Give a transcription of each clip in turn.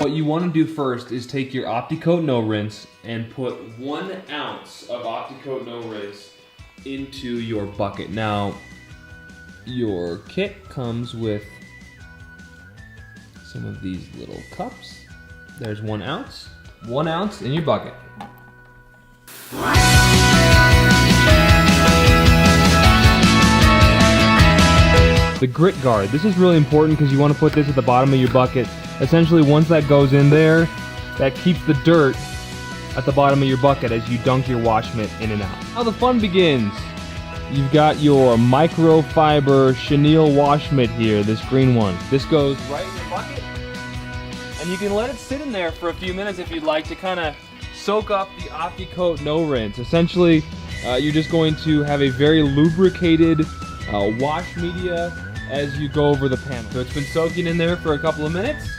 what you want to do first is take your Opti Coat No Rinse and put 1 ounce of Opti Coat No Rinse into your bucket. Now, your kit comes with some of these little cups. There's 1 ounce. 1 ounce in your bucket. The grit guard. This is really important because you want to put this at the bottom of your bucket. Essentially, once that goes in there, that keeps the dirt at the bottom of your bucket as you dunk your wash mitt in and out. Now the fun begins. You've got your microfiber chenille wash mitt here, this green one. This goes right in your bucket, and you can let it sit in there for a few minutes if you'd like to kind of soak up the Opti Coat No Rinse. Essentially, you're just going to have a very lubricated wash media as you go over the panel. So it's been soaking in there for a couple of minutes.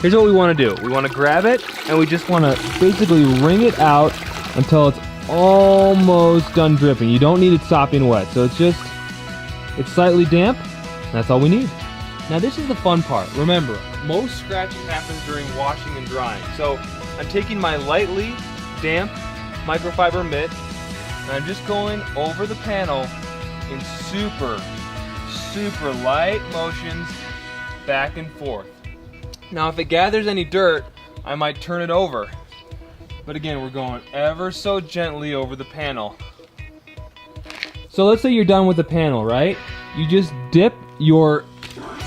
Here's what we want to do. We want to grab it, and we just want to basically wring it out until it's almost done dripping. You don't need it sopping wet, so it's slightly damp. That's all we need. Now this is the fun part. Remember, most scratching happens during washing and drying. So I'm taking my lightly damp microfiber mitt, and I'm just going over the panel in super light motions back and forth. Now if it gathers any dirt, I might turn it over. But again, we're going ever so gently over the panel. So let's say you're done with the panel, right? You just dip your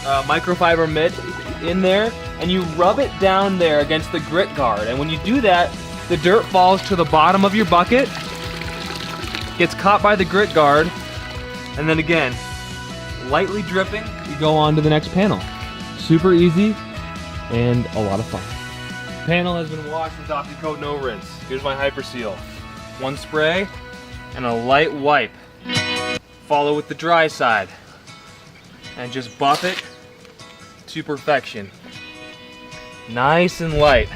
microfiber mitt in there and you rub it down there against the grit guard. And when you do that, the dirt falls to the bottom of your bucket, gets caught by the grit guard, and then again, lightly dripping, you go on to the next panel. Super easy and a lot of fun. Panel has been washed with Opti Coat No Rinse. Here's my Hyper Seal. 1 spray and a light wipe. Follow with the dry side and just buff it to perfection. Nice and light.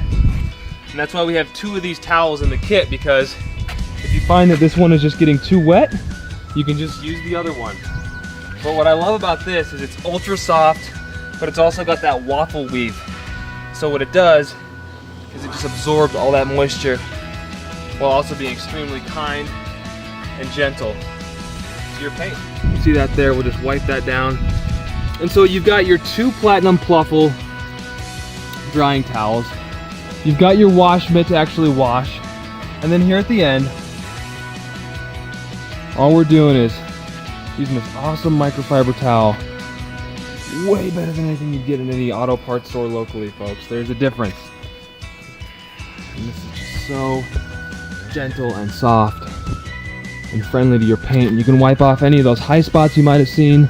And that's why we have 2 of these towels in the kit, because if you find that this one is just getting too wet, you can just use the other one. But what I love about this is it's ultra soft, but it's also got that waffle weave. So what it does is it just absorbs all that moisture while also being extremely kind and gentle to your paint. You see that there? We'll just wipe that down. And so you've got your 2 Platinum Pluffle drying towels. You've got your wash mitt to actually wash. And then here at the end, all we're doing is using this awesome microfiber towel. Way better than anything you'd get in any auto parts store locally, folks. There's a difference. And this is just so gentle and soft and friendly to your paint. You can wipe off any of those high spots you might have seen.